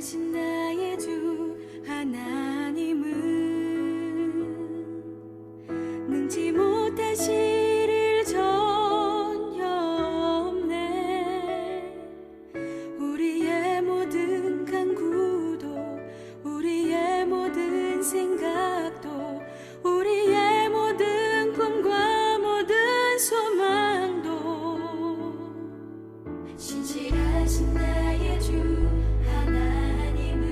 신실하신 나의 주 하나님은 능지 못하실 일 전혀 없네. 우리의 모든 간구도 우리의 모든 생각도 우리의 모든 꿈과 모든 소망도 신실하신 나의 주 하나님은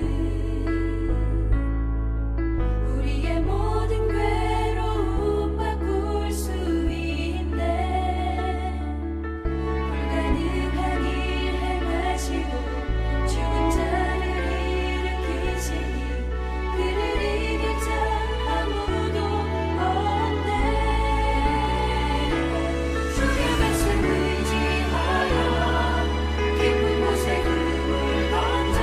우리의 모든 괴로움 바꿀 수 있네. 불가능한 일 행하시고 죽은 자를 일으키시니 그를 이길 자 아무도 없네. 주의 말씀 의지하여 깊은 곳에 그물 던져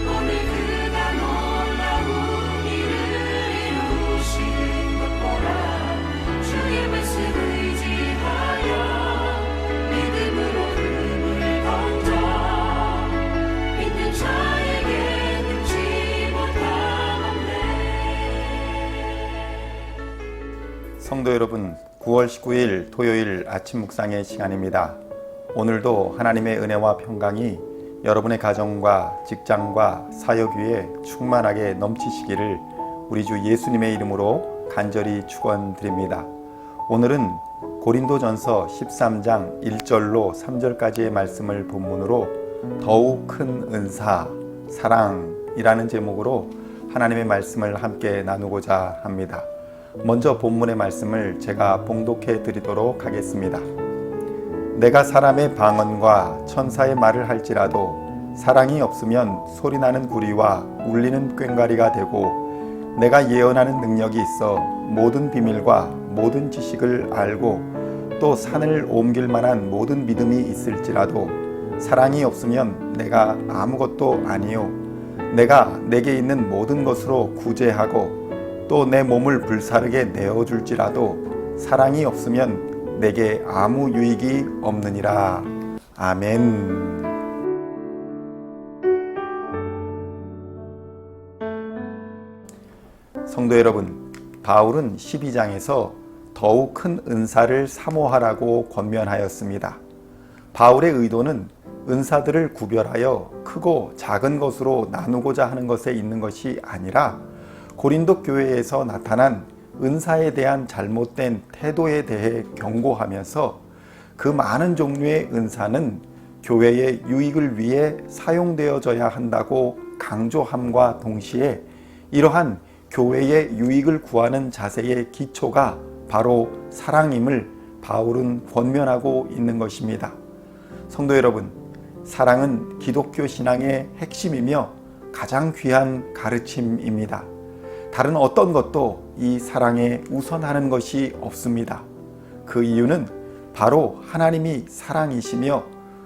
오늘 그가 놀라운 일을 이루시는 것 보라. 주의 말씀 의지하여 믿음으로 그물 던져 믿는 자에게 능치 못함 없네. 성도 여러분, 9월 19일 토요일 아침 묵상의 시간입니다. 오늘도 하나님의 은혜와 평강이 여러분의 가정과 직장과 사역 위에 충만하게 넘치시기를 우리 주 예수님의 이름으로 간절히 축원드립니다. 오늘은 고린도전서 13장 1절로 3절까지의 말씀을 본문으로 더욱 큰 은사, 사랑이라는 제목으로 하나님의 말씀을 함께 나누고자 합니다. 먼저 본문의 말씀을 제가 봉독해 드리도록 하겠습니다. 내가 사람의 방언과 천사의 말을 할지라도 사랑이 없으면 소리나는 구리와 울리는 꽹과리가 되고, 내가 예언하는 능력이 있어 모든 비밀과 모든 지식을 알고 또 산을 옮길 만한 모든 믿음이 있을지라도 사랑이 없으면 내가 아무것도 아니요 내가 내게 있는 모든 것으로 구제하고 또 내 몸을 불사르게 내어줄지라도 사랑이 없으면 내게 아무 유익이 없느니라. 아멘. 성도 여러분, 바울은 12장에서 더욱 큰 은사를 사모하라고 권면하였습니다. 바울의 의도는 은사들을 구별하여 크고 작은 것으로 나누고자 하는 것에 있는 것이 아니라 고린도 교회에서 나타난 은사에 대한 잘못된 태도에 대해 경고하면서 그 많은 종류의 은사는 교회의 유익을 위해 사용되어져야 한다고 강조함과 동시에 이러한 교회의 유익을 구하는 자세의 기초가 바로 사랑임을 바울은 권면하고 있는 것입니다. 성도 여러분, 사랑은 기독교 신앙의 핵심이며 가장 귀한 가르침입니다. 다른 어떤 것도 이 사랑에 우선하는 것이 없습니다. 그 이유는 바로 하나님이 사랑이시며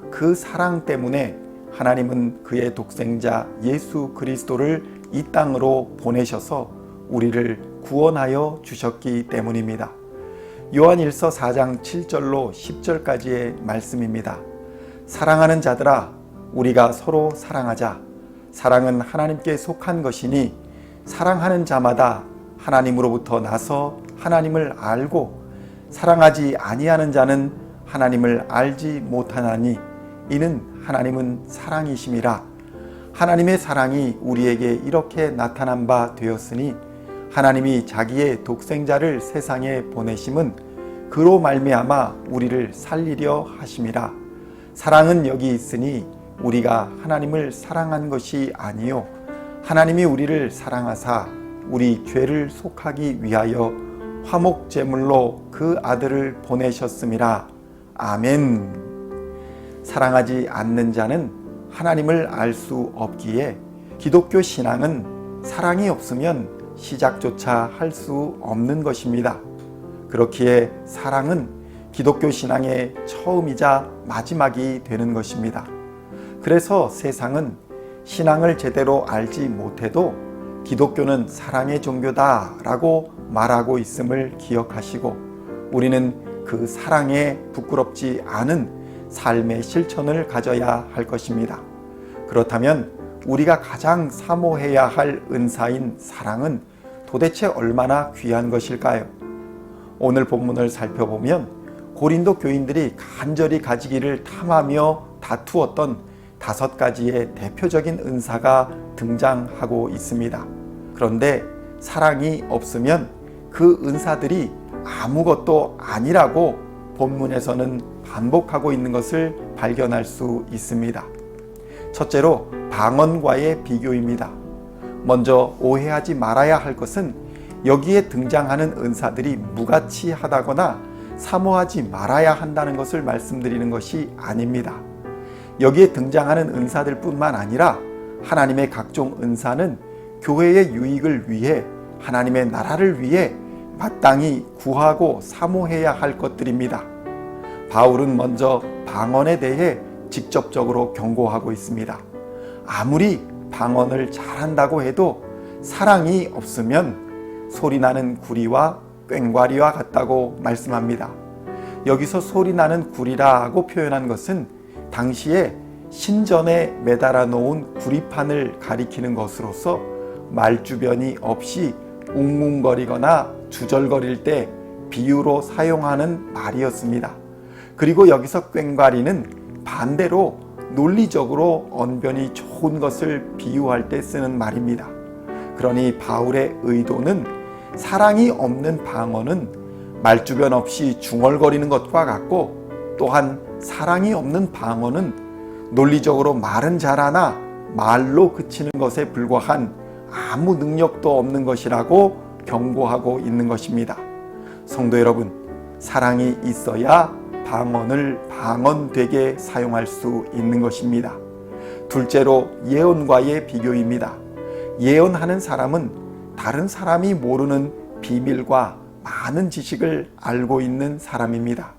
그 사랑 때문에 하나님은 그의 독생자 예수 그리스도를 이 땅으로 보내셔서 우리를 구원하여 주셨기 때문입니다. 요한일서 4장 7절로 10절까지의 말씀입니다. 사랑하는 자들아, 우리가 서로 사랑하자. 사랑은 하나님께 속한 것이니 사랑하는 자마다 하나님으로부터 나서 하나님을 알고 사랑하지 아니하는 자는 하나님을 알지 못하나니 이는 하나님은 사랑이심이라. 하나님의 사랑이 우리에게 이렇게 나타난 바 되었으니 하나님이 자기의 독생자를 세상에 보내심은 그로 말미암아 우리를 살리려 하심이라. 사랑은 여기 있으니 우리가 하나님을 사랑한 것이 아니요 하나님이 우리를 사랑하사 우리 죄를 속하기 위하여 화목 제물로 그 아들을 보내셨음이라. 아멘. 사랑하지 않는 자는 하나님을 알 수 없기에 기독교 신앙은 사랑이 없으면 시작조차 할 수 없는 것입니다. 그렇기에 사랑은 기독교 신앙의 처음이자 마지막이 되는 것입니다. 그래서 세상은 신앙을 제대로 알지 못해도 기독교는 사랑의 종교다 라고 말하고 있음을 기억하시고 우리는 그 사랑에 부끄럽지 않은 삶의 실천을 가져야 할 것입니다. 그렇다면 우리가 가장 사모해야 할 은사인 사랑은 도대체 얼마나 귀한 것일까요? 오늘 본문을 살펴보면 고린도 교인들이 간절히 가지기를 탐하며 다투었던 5가지의 대표적인 은사가 등장하고 있습니다. 그런데 사랑이 없으면 그 은사들이 아무것도 아니라고 본문에서는 반복하고 있는 것을 발견할 수 있습니다. 첫째로 방언과의 비교입니다. 먼저 오해하지 말아야 할 것은 여기에 등장하는 은사들이 무가치하다거나 사모하지 말아야 한다는 것을 말씀드리는 것이 아닙니다. 여기에 등장하는 은사들 뿐만 아니라 하나님의 각종 은사는 교회의 유익을 위해 하나님의 나라를 위해 마땅히 구하고 사모해야 할 것들입니다. 바울은 먼저 방언에 대해 직접적으로 경고하고 있습니다. 아무리 방언을 잘한다고 해도 사랑이 없으면 소리나는 구리와 꽹과리와 같다고 말씀합니다. 여기서 소리나는 구리라고 표현한 것은 당시에 신전에 매달아 놓은 구리판을 가리키는 것으로서 말주변이 없이 웅웅거리거나 주절거릴 때 비유로 사용하는 말이었습니다. 그리고 여기서 꽹과리는 반대로 논리적으로 언변이 좋은 것을 비유할 때 쓰는 말입니다. 그러니 바울의 의도는 사랑이 없는 방언은 말주변 없이 중얼거리는 것과 같고, 또한 사랑이 없는 방언은 논리적으로 말은 잘하나 말로 그치는 것에 불과한 아무 능력도 없는 것이라고 경고하고 있는 것입니다. 성도 여러분, 사랑이 있어야 방언을 방언되게 사용할 수 있는 것입니다. 둘째로 예언과의 비교입니다. 예언하는 사람은 다른 사람이 모르는 비밀과 많은 지식을 알고 있는 사람입니다.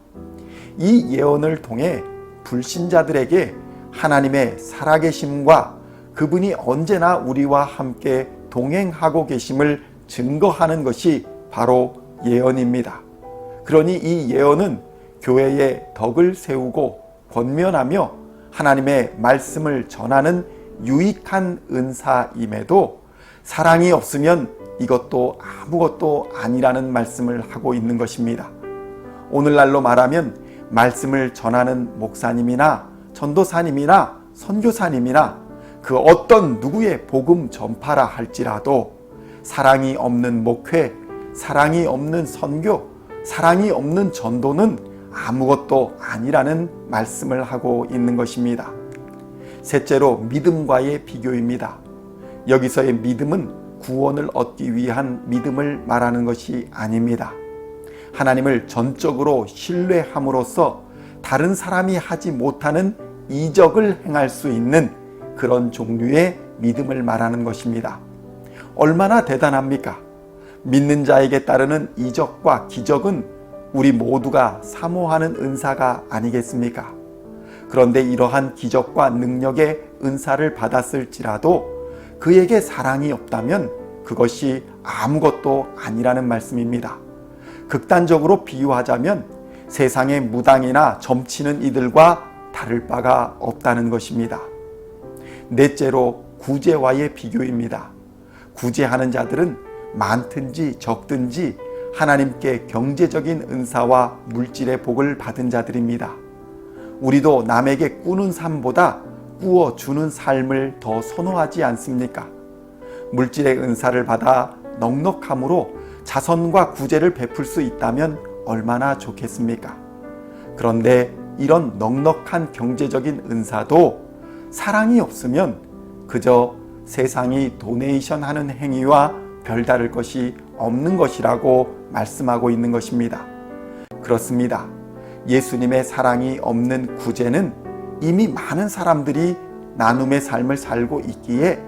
이 예언을 통해 불신자들에게 하나님의 살아계심과 그분이 언제나 우리와 함께 동행하고 계심을 증거하는 것이 바로 예언입니다. 그러니 이 예언은 교회의 덕을 세우고 권면하며 하나님의 말씀을 전하는 유익한 은사임에도 사랑이 없으면 이것도 아무것도 아니라는 말씀을 하고 있는 것입니다. 오늘날로 말하면 말씀을 전하는 목사님이나 전도사님이나 선교사님이나 그 어떤 누구의 복음 전파라 할지라도 사랑이 없는 목회, 사랑이 없는 선교, 사랑이 없는 전도는 아무것도 아니라는 말씀을 하고 있는 것입니다. 셋째로 믿음과의 비교입니다. 여기서의 믿음은 구원을 얻기 위한 믿음을 말하는 것이 아닙니다. 하나님을 전적으로 신뢰함으로써 다른 사람이 하지 못하는 이적을 행할 수 있는 그런 종류의 믿음을 말하는 것입니다. 얼마나 대단합니까? 믿는 자에게 따르는 이적과 기적은 우리 모두가 사모하는 은사가 아니겠습니까? 그런데 이러한 기적과 능력의 은사를 받았을지라도 그에게 사랑이 없다면 그것이 아무것도 아니라는 말씀입니다. 극단적으로 비유하자면 세상의 무당이나 점치는 이들과 다를 바가 없다는 것입니다. 넷째로 구제와의 비교입니다. 구제하는 자들은 많든지 적든지 하나님께 경제적인 은사와 물질의 복을 받은 자들입니다. 우리도 남에게 꾸는 삶보다 꾸어주는 삶을 더 선호하지 않습니까? 물질의 은사를 받아 넉넉함으로 자선과 구제를 베풀 수 있다면 얼마나 좋겠습니까? 그런데 이런 넉넉한 경제적인 은사도 사랑이 없으면 그저 세상이 도네이션 하는 행위와 별다를 것이 없는 것이라고 말씀하고 있는 것입니다. 그렇습니다. 예수님의 사랑이 없는 구제는 이미 많은 사람들이 나눔의 삶을 살고 있기에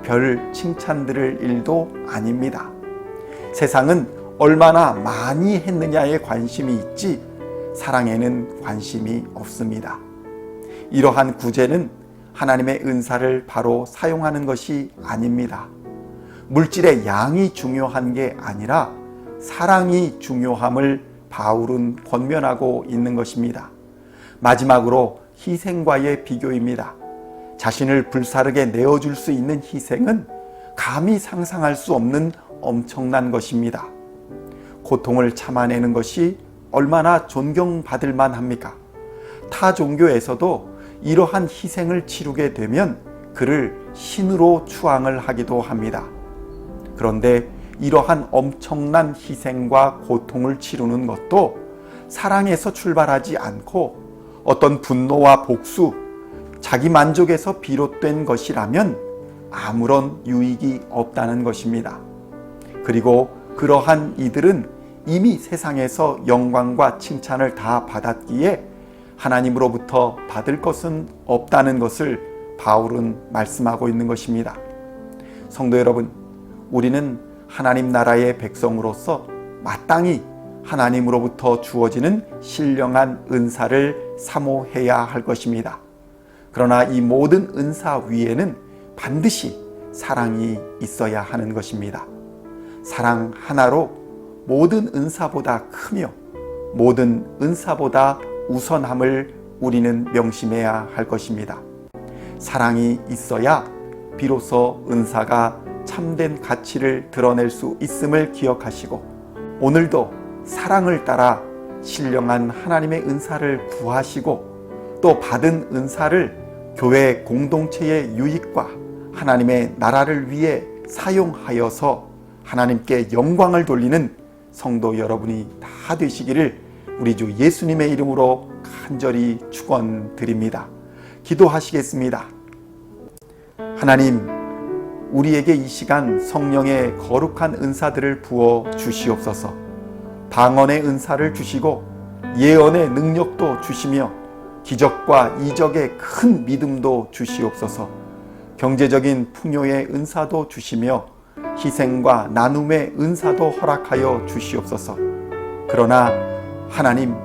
별 칭찬들을 일도 아닙니다. 세상은 얼마나 많이 했느냐에 관심이 있지 사랑에는 관심이 없습니다. 이러한 구제는 하나님의 은사를 바로 사용하는 것이 아닙니다. 물질의 양이 중요한 게 아니라 사랑이 중요함을 바울은 권면하고 있는 것입니다. 마지막으로 희생과의 비교입니다. 자신을 불사르게 내어줄 수 있는 희생은 감히 상상할 수 없는 엄청난 것입니다. 고통을 참아내는 것이 얼마나 존경받을 만합니까? 타 종교에서도 이러한 희생을 치르게 되면 그를 신으로 추앙을 하기도 합니다. 그런데 이러한 엄청난 희생과 고통을 치르는 것도 사랑에서 출발하지 않고 어떤 분노와 복수, 자기 만족에서 비롯된 것이라면 아무런 유익이 없다는 것입니다. 그리고 그러한 이들은 이미 세상에서 영광과 칭찬을 다 받았기에 하나님으로부터 받을 것은 없다는 것을 바울은 말씀하고 있는 것입니다. 성도 여러분, 우리는 하나님 나라의 백성으로서 마땅히 하나님으로부터 주어지는 신령한 은사를 사모해야 할 것입니다. 그러나 이 모든 은사 위에는 반드시 사랑이 있어야 하는 것입니다. 사랑 하나로 모든 은사보다 크며 모든 은사보다 우선함을 우리는 명심해야 할 것입니다. 사랑이 있어야 비로소 은사가 참된 가치를 드러낼 수 있음을 기억하시고 오늘도 사랑을 따라 신령한 하나님의 은사를 구하시고 또 받은 은사를 교회 공동체의 유익과 하나님의 나라를 위해 사용하여서 하나님께 영광을 돌리는 성도 여러분이 다 되시기를 우리 주 예수님의 이름으로 간절히 축원드립니다. 기도하시겠습니다. 하나님, 우리에게 이 시간 성령의 거룩한 은사들을 부어 주시옵소서. 방언의 은사를 주시고 예언의 능력도 주시며 기적과 이적의 큰 믿음도 주시옵소서. 경제적인 풍요의 은사도 주시며 희생과 나눔의 은사도 허락하여 주시옵소서. 그러나 하나님,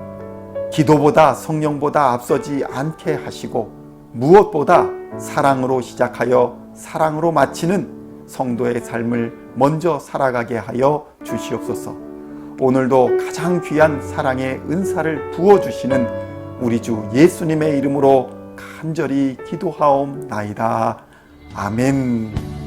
기도보다 성령보다 앞서지 않게 하시고 무엇보다 사랑으로 시작하여 사랑으로 마치는 성도의 삶을 먼저 살아가게 하여 주시옵소서. 오늘도 가장 귀한 사랑의 은사를 부어주시는 우리 주 예수님의 이름으로 간절히 기도하옵나이다. 아멘.